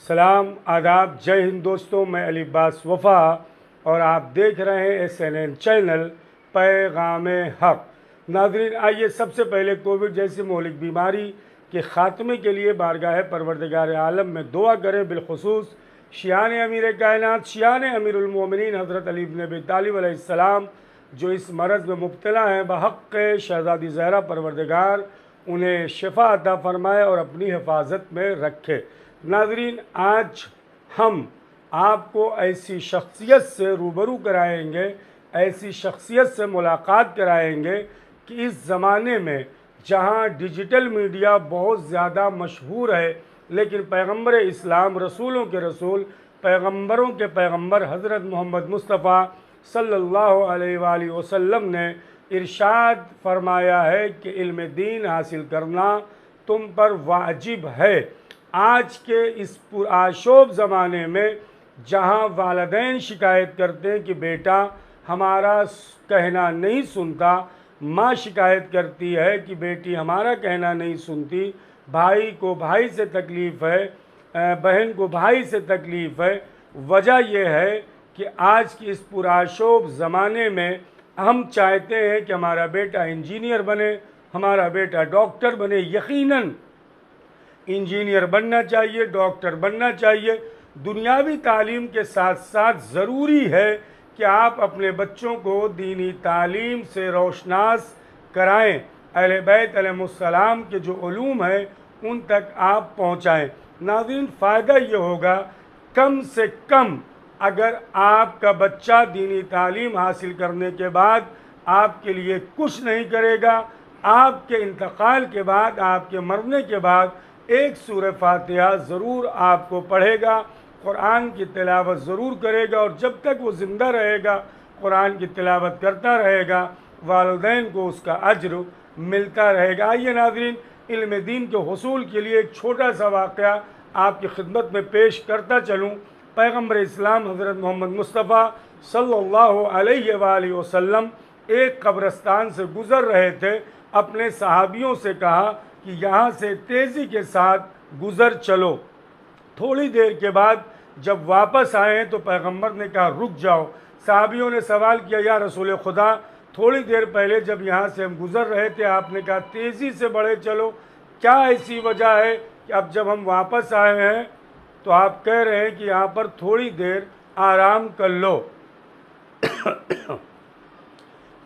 सलाम आदाब जय हिंद दोस्तों, मैं अली अब्बास वफ़ा और आप देख रहे हैं SNN चैनल पैगाम हक़। नाज़रीन, आइए सबसे पहले कोविड जैसी मौलिक बीमारी के ख़ात्मे के लिए बारगाह परवरदिगार आलम में दुआ करें। बिलखुसूस शियान अमीर कायनात शियान अमीरुल मोमिनीन हज़रत अली इब्न अबी तालिब अलैहिस्सलाम जो इस मरज़ में मुब्तला हैं, बहक़ शहज़ादी ज़हरा परवरदिगार उन्हें शिफा अता फ़रमाए और अपनी हिफाजत में रखे। नाज़रीन, आज हम आपको ऐसी शख्सियत से रूबरू कराएंगे, ऐसी शख्सियत से मुलाकात कराएंगे कि इस ज़माने में जहाँ डिजिटल मीडिया बहुत ज़्यादा मशहूर है, लेकिन पैगम्बर इस्लाम, रसूलों के रसूल, पैगम्बरों के पैगम्बर हज़रत मोहम्मद मुस्तफ़ा सल्लल्लाहु अलैहि वसल्लम ने इरशाद फरमाया है कि इल्म दीन हासिल करना तुम पर वाजिब है। आज के इस पुरआशोब ज़माने में जहाँ वालिदैन शिकायत करते हैं कि बेटा हमारा कहना नहीं सुनता, माँ शिकायत करती है कि बेटी हमारा कहना नहीं सुनती, भाई को भाई से तकलीफ़ है, बहन को भाई से तकलीफ़ है। वजह यह है कि आज की इस पुरआशोब ज़माने में हम चाहते हैं कि हमारा बेटा इंजीनियर बने, हमारा बेटा डॉक्टर बने। यकीनन इंजीनियर बनना चाहिए, डॉक्टर बनना चाहिए। दुनियावी तालीम के साथ साथ ज़रूरी है कि आप अपने बच्चों को दीनी तालीम से रोशनास कराएं, अहले बैत अलैहिमुस्सलाम के जो उलूम हैं उन तक आप पहुँचाएँ। नाज़रीन, फ़ायदा ये होगा, कम से कम अगर आपका बच्चा दीनी तालीम हासिल करने के बाद आपके लिए कुछ नहीं करेगा, आपके इंतकाल के बाद, आपके मरने के बाद एक सूरह फातिहा ज़रूर आपको पढ़ेगा, कुरान की तिलावत ज़रूर करेगा और जब तक वो ज़िंदा रहेगा कुरान की तिलावत करता रहेगा, वालिदैन को उसका अज्र मिलता रहेगा। आइए नाज़रीन, इल्म दीन के हुसूल के लिए एक छोटा सा वाक़या आपकी खिदमत में पेश करता चलूँ। पैगम्बर इस्लाम हज़रत मोहम्मद मुस्तफ़ा सल्लल्लाहु अलैहि वसल्लम एक कब्रस्तान से गुज़र रहे थे। अपने सहाबियों से कहा कि यहाँ से तेज़ी के साथ गुज़र चलो। थोड़ी देर के बाद जब वापस आए तो पैगम्बर ने कहा रुक जाओ। सहाबियों ने सवाल किया, या रसूल खुदा, थोड़ी देर पहले जब यहाँ से हम गुज़र रहे थे आपने कहा तेज़ी से बढ़े चलो, क्या ऐसी वजह है कि अब जब हम वापस आए हैं तो आप कह रहे हैं कि यहाँ पर थोड़ी देर आराम कर लो।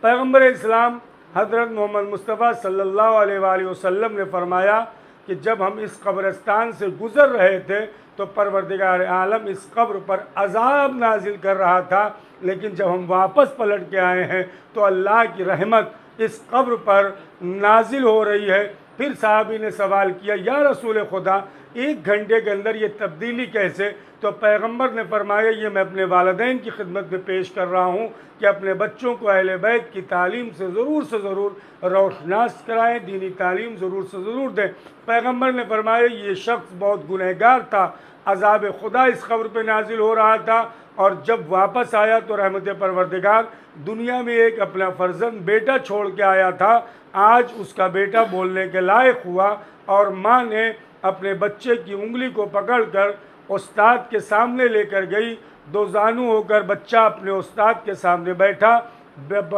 पैगम्बर इस्लाम हज़रत मोहम्मद मुस्तफ़ा सल्लल्लाहु अलैहि वसल्लम ने फरमाया कि जब हम इस कब्रस्तान से गुज़र रहे थे तो परवरदिगार आलम इस कब्र पर अज़ाब नाजिल कर रहा था, लेकिन जब हम वापस पलट के आए हैं तो अल्लाह की रहमत इस कब्र पर नाजिल हो रही है। फिर साहबी ने सवाल किया, या रसूल खुदा, एक घंटे के अंदर ये तब्दीली कैसे? तो पैगम्बर ने फरमाया, ये मैं अपने वालिदैन की खिदमत में पेश कर रहा हूँ कि अपने बच्चों को अहले बैत की तालीम से ज़रूर रोशनास कराएँ, दीनी तालीम ज़रूर से ज़रूर दें। पैगम्बर ने फरमाया, ये शख्स बहुत गुनहगार था, अज़ाब खुदा इस कब्र पर नाजिल हो रहा था और जब वापस आया तो रहमत परवरदिगार दुनिया में एक अपना फर्जंद बेटा छोड़ के आया था। आज उसका बेटा बोलने के लायक हुआ और माँ ने अपने बच्चे की उंगली को पकड़कर उस्ताद के सामने लेकर गई। दो जानू होकर बच्चा अपने उस्ताद के सामने बैठा।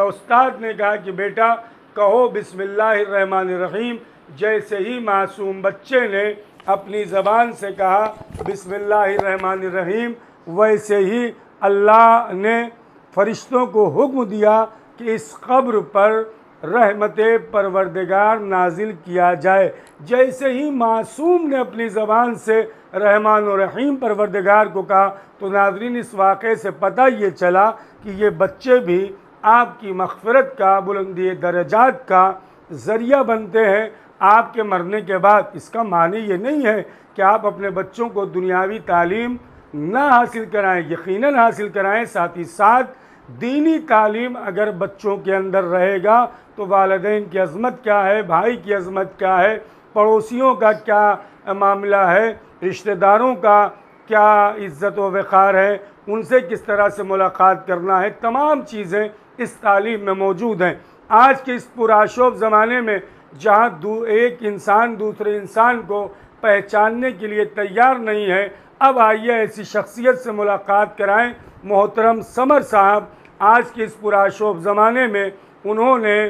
उस्ताद ने कहा कि बेटा कहो बिस्मिल्लाहिर्रहमानिर्रहीम। जैसे ही मासूम बच्चे ने अपनी ज़बान से कहा बिस्मिल्लाहिर्रहमानिर्रहीम, वैसे ही अल्लाह ने फरिश्तों को हुक्म दिया कि इस कब्र पर रहमत परवरदिगार नाजिल किया जाए। जैसे ही मासूम ने अपनी ज़बान से रहमान और रहीम परवरदिगार को कहा तो नाज़रीन, इस वाक़े से पता ये चला कि ये बच्चे भी आपकी मग़फ़िरत का, बुलंदी दरजात का ज़रिया बनते हैं आपके मरने के बाद। इसका मानी ये नहीं है कि आप अपने बच्चों को दुनियावी तालीम ना हासिल कराएं, यकीनन हासिल कराएं। साथ ही साथ दीनी तालीम अगर बच्चों के अंदर रहेगा तो वालिदैन की अज़मत क्या है, भाई की अज़मत क्या है, पड़ोसियों का क्या मामला है, रिश्तेदारों का क्या इज़्ज़त व वक़ार है, उनसे किस तरह से मुलाकात करना है, तमाम चीज़ें इस तालीम में मौजूद हैं। आज के इस पुराशोब ज़माने में जहाँ एक इंसान दूसरे इंसान को पहचानने के लिए तैयार नहीं है। अब आइए ऐसी शख्सियत से मुलाकात कराएं। मोहतरम समर साहब, आज के इस पुराशोभ ज़माने में उन्होंने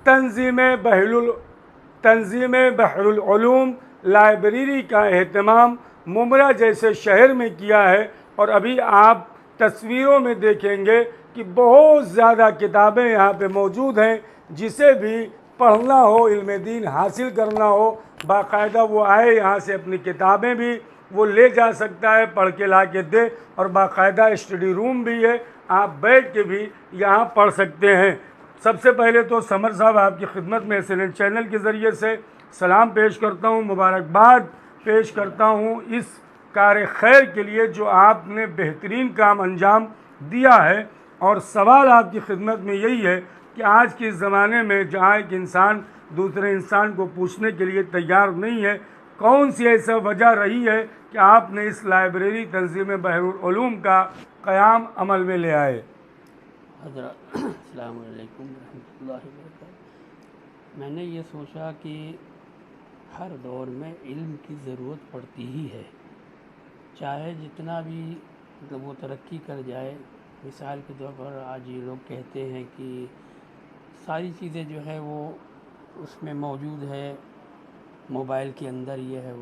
तंजीम बहरुल उलूम लाइब्रेरी का एहतमाम मुमरा जैसे शहर में किया है। और अभी आप तस्वीरों में देखेंगे कि बहुत ज़्यादा किताबें यहाँ पे मौजूद हैं। जिसे भी पढ़ना हो, इल्म दीन हासिल करना हो, बाकायदा वो आए, यहाँ से अपनी किताबें भी वो ले जा सकता है, पढ़ के ला के दे। और बाकायदा स्टडी रूम भी है, आप बैठ के भी यहाँ पढ़ सकते हैं। सबसे पहले तो समर साहब, आपकी खिदमत में SNN चैनल के ज़रिए से सलाम पेश करता हूँ, मुबारकबाद पेश करता हूँ इस कार खैर के लिए जो आपने बेहतरीन काम अंजाम दिया है। और सवाल आपकी खिदमत में यही है कि आज के ज़माने में जहाँ एक इंसान दूसरे इंसान को पूछने के लिए तैयार नहीं है, कौन सी ऐसा वजह रही है कि आपने इस लाइब्रेरी तंजीम बहरुल उलूम का क़याम अमल में ले आए? अस्सलाम वालेकुम रहमतुल्लाहि व बरकातहू। मैंने ये सोचा कि हर दौर में इल्म की ज़रूरत पड़ती ही है, चाहे जितना भी मतलब वो तरक्की कर जाए। मिसाल के तौर पर आज ये लोग कहते हैं कि सारी चीज़ें जो है वो उसमें मौजूद है, मोबाइल के अंदर ये है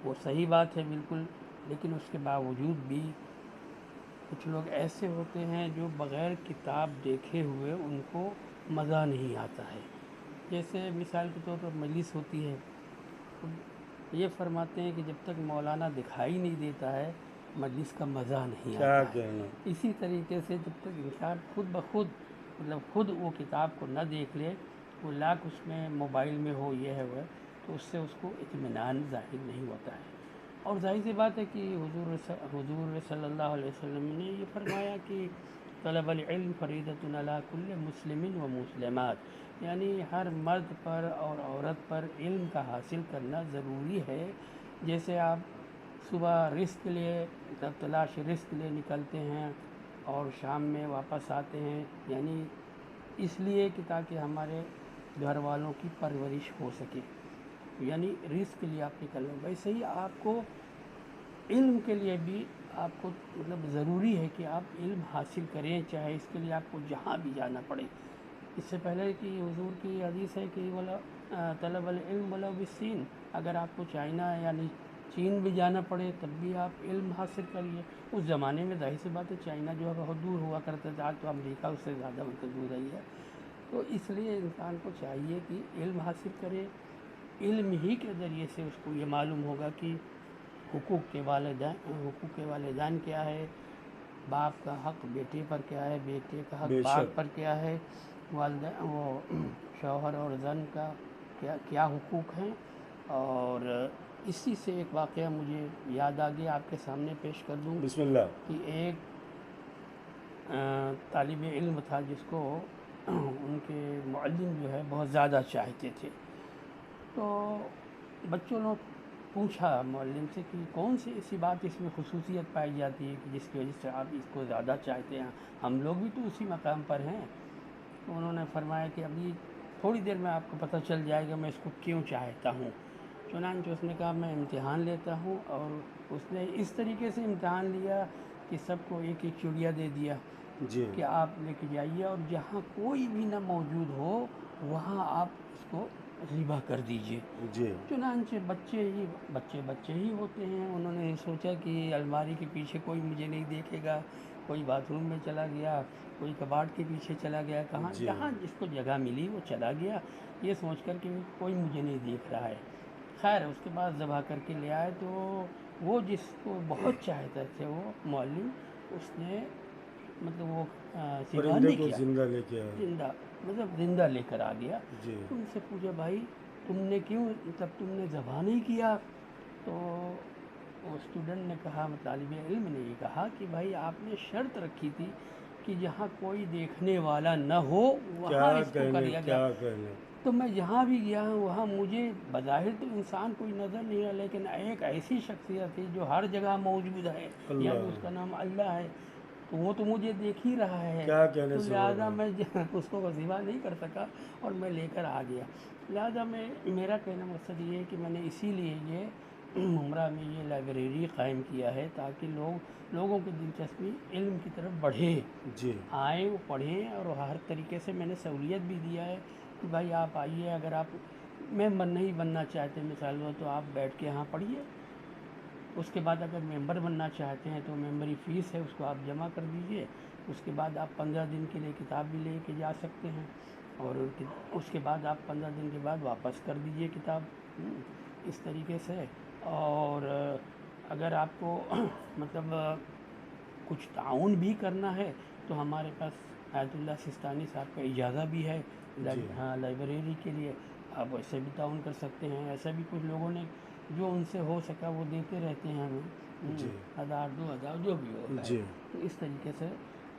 वो सही बात है बिल्कुल। लेकिन उसके बावजूद भी कुछ लोग ऐसे होते हैं जो बग़ैर किताब देखे हुए उनको मज़ा नहीं आता है। जैसे मिसाल के तौर पर मजलिस होती है, तो ये फरमाते हैं कि जब तक मौलाना दिखाई नहीं देता है मजलिस का मज़ा नहीं आता है। इसी तरीके से जब तक इंसान खुद ब खुद मतलब खुद वो किताब को न देख ले, वो लाख उसमें मोबाइल में हो ये है वह, तो उससे उसको इत्मीनान ज़ाहिर नहीं होता है। और जाहिर सी बात है कि हुजूर सल्लल्लाहु अलैहि वसल्लम ने ये फरमाया कि तलबुल इल्म फरीदतुन अला कुल्li मुस्लिमिन व मुस्लिमात, यानी हर मर्द पर और औरत पर इल्म का हासिल करना ज़रूरी है। जैसे आप सुबह रिस्क के लिए तब तलाश रिस्क के लिए निकलते हैं और शाम में वापस आते हैं, यानी इसलिए कि ताकि हमारे घर वालों की परवरिश हो सके, यानी रिस्क के लिए आप निकल रहे। वैसे ही आपको इल्म के लिए भी आपको मतलब ज़रूरी है कि आप इल्म हासिल करें, चाहे इसके लिए आपको जहाँ भी जाना पड़े। इससे पहले कि हुजूर की हदीस है कि वाला तलबुल इल्म वला बिस्सीन, अगर आपको चाइना यानी चीन भी जाना पड़े तब भी आप इल्म हासिल करिए। उस ज़माने में जाहिर सी बात है चाइना जो है बहुत दूर हुआ करता था, आज तो अमेरिका उससे ज़्यादा मतलब दूर रही है। तो इसलिए इंसान को चाहिए कि इल्म हासिल करे। इल्म ही के ज़रिए से उसको ये मालूम होगा कि हुकूक के वालिदैन क्या है, बाप का हक़ बेटे पर क्या है, बेटे का हक़ बाप पर क्या है, वालिदैन वो शौहर और ज़न का क्या क्या हुकूक हैं। और इसी से एक वाक़या मुझे याद आ गया, आपके सामने पेश कर दूँ। बिस्मिल्लाह। कि एक तालिब इल्म था जिसको उनके मुअल्लिम जो है बहुत ज़्यादा चाहते थे। तो बच्चों ने पूछा मुअल्लिम से कि कौन सी ऐसी बात इसमें खुसूसियत पाई जाती है कि जिसकी वजह से आप इसको ज़्यादा चाहते हैं, हम लोग भी तो उसी मकाम पर हैं। तो उन्होंने फरमाया कि अभी थोड़ी देर में आपको पता चल जाएगा मैं इसको क्यों चाहता हूँ। चुनांचे उसने कहा मैं इम्तिहान लेता हूँ, और उसने इस तरीके से इम्तिहान लिया कि सबको एक एक चिड़िया दे दिया जी। कि आप लेके जाइए और जहाँ कोई भी ना मौजूद हो वहाँ आप इसको ज़िबा कर दीजिए। जी। चुनांचे बच्चे ही होते हैं। उन्होंने सोचा कि अलमारी के पीछे कोई मुझे नहीं देखेगा, कोई बाथरूम में चला गया, कोई कबाड़ के पीछे चला गया, कहाँ जहाँ जिसको जगह मिली वो चला गया, ये सोच कर कि कोई मुझे नहीं देख रहा है। खैर उसके बाद ज़बह करके ले आए, तो वो जिसको बहुत चाहते थे वो मुअल्लिम, उसने मतलब वो ज़िबा नहीं किया, जिंदा लेके आया। जिंदा मतलब ज़िंदा लेकर आ गया। जी। तो उनसे पूछा भाई तुमने क्यों मतलब तुमने ज़बह नहीं किया? तो वो स्टूडेंट ने कहा, तालिब इल्म ने ये कहा कि भाई आपने शर्त रखी थी कि जहाँ कोई देखने वाला न हो वहाँ इसको कर लिया गया। तो मैं जहाँ भी गया हूँ वहाँ मुझे बज़ाहिर तो इंसान कोई नज़र नहीं आया, लेकिन एक ऐसी शख्सियत थी जो हर जगह मौजूद है, यानी उसका नाम अल्लाह है। तो वो तो मुझे देख ही रहा है, क्या कहने तो से लिहाजा मैं उसको वजीफ़ा नहीं कर सका और मैं लेकर आ गया। लिहाजा मेरा कहना मकसद ये है कि मैंने इसीलिए ये मुमरा में ये लाइब्रेरी क़ायम किया है, ताकि लोगों की दिलचस्पी इल्म की तरफ बढ़े, जी आएँ वो पढ़ें। और हर तरीके से मैंने सहूलियत भी दिया है कि भाई आप आइए, अगर आप मेंबर नहीं बनना चाहते मिसाल हो तो आप बैठ के यहाँ पढ़िए। उसके बाद अगर मेंबर बनना चाहते हैं तो मेंबरी फ़ीस है, उसको आप जमा कर दीजिए। उसके बाद आप 15 दिन के लिए किताब भी ले के जा सकते हैं, और उसके बाद आप 15 दिन के बाद वापस कर दीजिए किताब। इस तरीके से। और अगर आपको मतलब कुछ ताउन भी करना है तो हमारे पास आयतुल्लाह सिस्तानी साहब का इजाज़ा भी है जी हाँ लाइब्रेरी के लिए। आप वैसे भी ताउन कर सकते हैं। ऐसा भी कुछ लोगों ने जो उनसे हो सका वो देते रहते हैं हमें, जी 1000 2000 जो भी होता है। जी तो इस तरीके से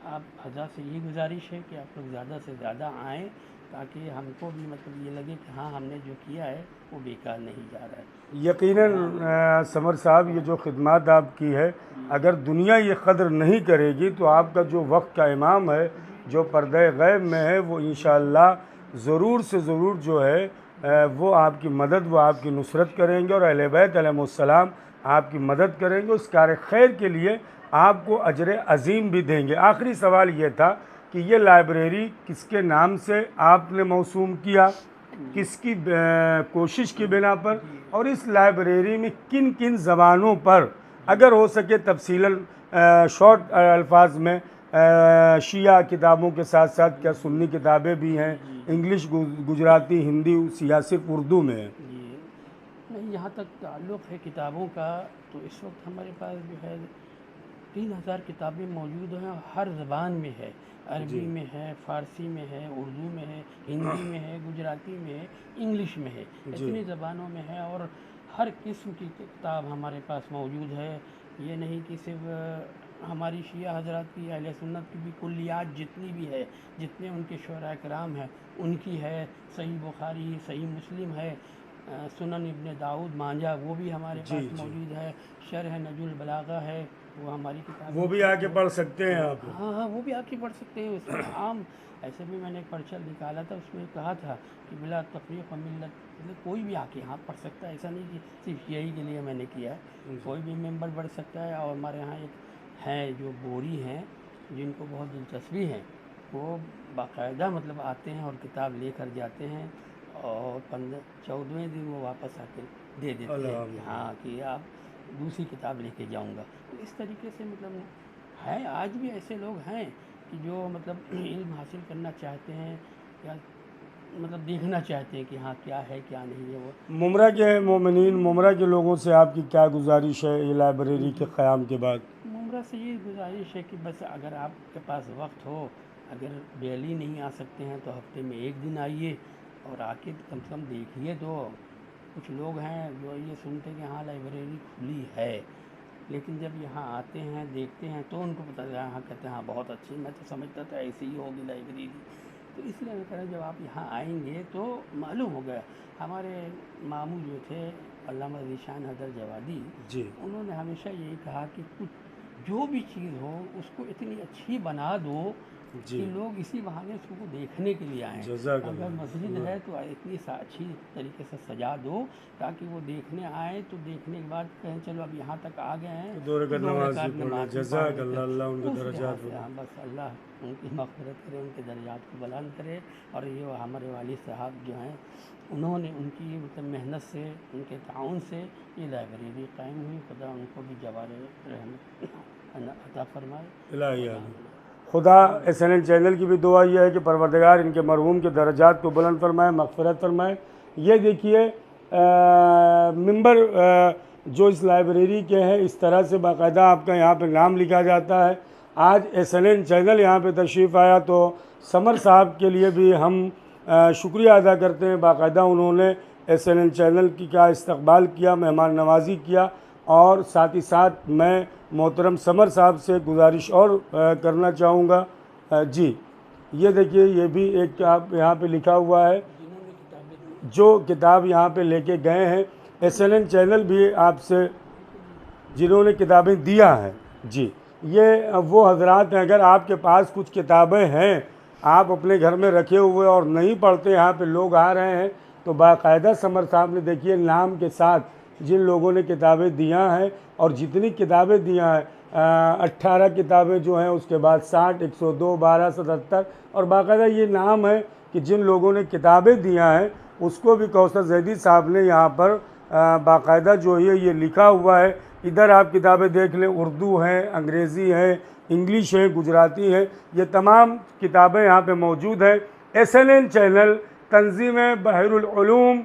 आप हज़ार से यही गुजारिश है कि आप लोग ज़्यादा से ज़्यादा आएँ, ताकि हमको भी मतलब ये लगे कि हाँ हमने जो किया है वो बेकार नहीं जा रहा है। यकीनन समर साहब, ये जो खिदमत आपकी है, अगर दुनिया ये कदर नहीं करेगी तो आपका जो वक्त का इमाम है, जो पर्दे गैब में है, वो इंशाअल्लाह ज़रूर से ज़रूर जो है वो आपकी मदद, वो आपकी नुसरत करेंगे, और अहले बैत अलैहिमुस्सलाम आपकी मदद करेंगे। उस कार खैर के लिए आपको अजर अज़ीम भी देंगे। आखिरी सवाल ये था कि ये लाइब्रेरी किसके नाम से आपने मौसूम किया, किसकी कोशिश की बिना पर, और इस लाइब्रेरी में किन किन ज़बानों पर, अगर हो सके तफसीलन शॉर्ट अल्फाज में, शिया किताबों के साथ साथ क्या सुन्नी किताबें भी हैं, इंग्लिश, गुजराती, हिंदी, सियासत, उर्दू में है? जी नहीं, यहाँ तक ताल्लुक़ है किताबों का, तो इस वक्त हमारे पास जो है 3000 किताबें मौजूद हैं, हर ज़बान में है। अरबी जी में है, फ़ारसी में है, उर्दू में है, हिंदी में है, गुजराती में है, इंग्लिश में है। जी इतनी ज़बानों में है, और हर किस्म की किताब हमारे पास मौजूद है। ये नहीं कि सिर्फ हमारी शिया हज़रात की, अहले सुन्नत की भी कुल्लियात जितनी भी है, जितने उनके शुअरा कराम हैं उनकी है। सही बुखारी, सही मुस्लिम है, सुनन इब्ने दाऊद मांझा वो भी हमारे जी पास जी मौजूद है। शरह नजुल बलागा है, वो हमारी किताब वो भी आके पढ़ सकते हैं आप? हाँ हाँ, वो भी आके पढ़ सकते हैं। उसमें आम ऐसे भी मैंने एक पर्चा निकाला था, उसमें कहा था कि बिला तफरीक़ मिल्लत, मतलब कोई भी आके यहाँ पढ़ सकता है। ऐसा नहीं कि सिर्फ यही के लिए मैंने किया है, कोई भी मेंबर बढ़ सकता है। और हमारे यहाँ एक हैं जो बोरी हैं, जिनको बहुत दिलचस्पी है, वो बाकायदा मतलब आते हैं और किताब लेकर जाते हैं, और 14वें दिन वो वापस आके दे देते हैं कि अल्हम्दुलिल्लाह। हाँ कि आप दूसरी किताब लेके जाऊंगा। तो इस तरीके से मतलब है, आज भी ऐसे लोग हैं कि जो मतलब इल्म हासिल करना चाहते हैं, या मतलब देखना चाहते हैं कि हाँ क्या है क्या नहीं है वो। मुमरा के मोमिनीन, मुमरा के लोगों से आपकी क्या गुजारिश है ये लाइब्रेरी के क़याम के बाद? मुमरा से ये गुजारिश है कि बस अगर आपके पास वक्त हो, अगर डेली नहीं आ सकते हैं तो हफ्ते में एक दिन आइए, और आके कम से कम देखिए। तो कुछ लोग हैं जो ये सुनते हैं कि हाँ लाइब्रेरी खुली है, लेकिन जब यहाँ आते हैं देखते हैं तो उनको पता चला, हाँ कहते हैं हाँ बहुत अच्छी, मैं तो समझता था ऐसी ही होगी लाइब्रेरी। तो इसलिए मैं कह रहा हूँ जब आप यहाँ आएंगे तो मालूम हो गया। हमारे मामू जो थे अल्लामा ज़ीशान हैदर जवादी, जी उन्होंने हमेशा यही कहा कि कुछ जो भी चीज़ हो उसको इतनी अच्छी बना दो जी कि लोग इसी बहाने उसको देखने के लिए आएँ। अगर जज़ाकल्लाह। मस्जिद है तो इतनी अच्छी तरीके से सजा दो ताकि वो देखने आए, तो देखने के बाद कहें चलो अब यहाँ तक आ गए हैं तो दो तो रकात दो नमाज रकात भी पढ़ लें। नमाज भी पढ़ जज़ाकल्लाह, लेते हैं। अल्लाह उनके उस दर्जात लिहाज से बढ़ाए। हाँ बस अल्लाह उनकी मग़फ़िरत करे, उनके दर्जात को बुलंद करे। और ये हमारे वालिद साहब जो हैं, उन्होंने उनकी मतलब मेहनत से, उनके ताउन से ये लाइब्रेरी कायम हुई। खुदा उनको भी जवार रहमत अता फरमाए। इलाही आमीन। खुदा SNN चैनल की भी दुआ यह है कि परवरदिगार इनके मरहूम के दर्जात को बुलंद फरमाए, मग़फ़िरत फरमाए। ये देखिए मिंबर जो इस लाइब्रेरी के हैं, इस तरह से बाकायदा आपका यहाँ पे नाम लिखा जाता है। आज SNN चैनल यहाँ पे तशरीफ़ आया तो समर साहब के लिए भी हम शुक्रिया अदा करते हैं। बाकायदा उन्होंने SNN चैनल की का इस्तकबाल किया, मेहमान नवाजी किया। और साथ ही साथ मैं मोहतरम समर साहब से गुजारिश और करना चाहूँगा। जी ये देखिए, ये भी एक आप यहाँ पे लिखा हुआ है, जिन्होंने किताबें दी। जो किताब यहाँ पे लेके गए हैं। SNN चैनल भी आपसे जिन्होंने किताबें दिया हैं, जी ये वो हजरात हैं, अगर आपके पास कुछ किताबें हैं, आप अपने घर में रखे हुए और नहीं पढ़ते, यहाँ पे लोग आ रहे हैं, तो बाकायदा समर साहब ने देखिए नाम के साथ जिन लोगों ने किताबें दिया हैं और जितनी किताबें दिया हैं, 18 किताबें जो हैं, उसके बाद 60, 102, 12, 77, और बाकायदा ये नाम है कि जिन लोगों ने किताबें दिया हैं उसको भी कौसर जैदी साहब ने यहाँ पर बाकायदा जो है ये लिखा हुआ है। इधर आप किताबें देख लें, उर्दू हैं, अंग्रेज़ी हैं, इंग्लिश है, गुजराती है, ये तमाम किताबें यहाँ पे मौजूद हैं। SNN चैनल तंजीम बहरुल उलूम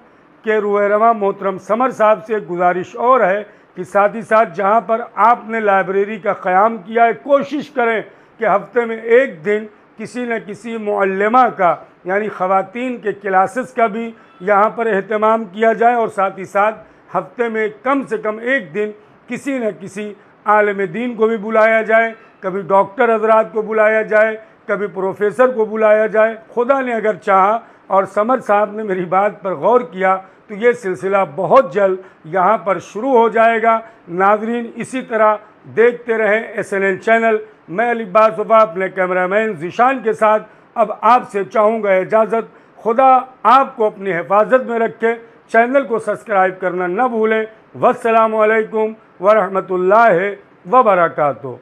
के रुहरमा मोहतरम समर साहब से एक गुजारिश और है कि साथ ही साथ जहाँ पर आपने लाइब्रेरी का क़याम किया है, कोशिश करें कि हफ्ते में एक दिन किसी न किसी मुअल्लिमा का यानी ख़वातीन के क्लासेस का भी यहाँ पर एहतमाम किया जाए, और साथ ही साथ हफ्ते में कम से कम एक दिन किसी न किसी आलिम दीन को भी बुलाया जाए, कभी डॉक्टर हजरात को बुलाया जाए, कभी प्रोफेसर को बुलाया जाए। खुदा ने अगर चाहा और समर साहब ने मेरी बात पर गौर किया तो ये सिलसिला बहुत जल्द यहाँ पर शुरू हो जाएगा। नाज़रीन, इसी तरह देखते रहें SNN चैनल। मैं अलीब्बास वफ़ा अपने कैमरामैन ज़ीशान के साथ अब आपसे चाहूँगा इजाज़त। खुदा आपको अपनी हिफाजत में रखे। चैनल को सब्सक्राइब करना न भूलें। वस्सलामु अलैकुम वरहमतुल्लाहि वबरकातुहू।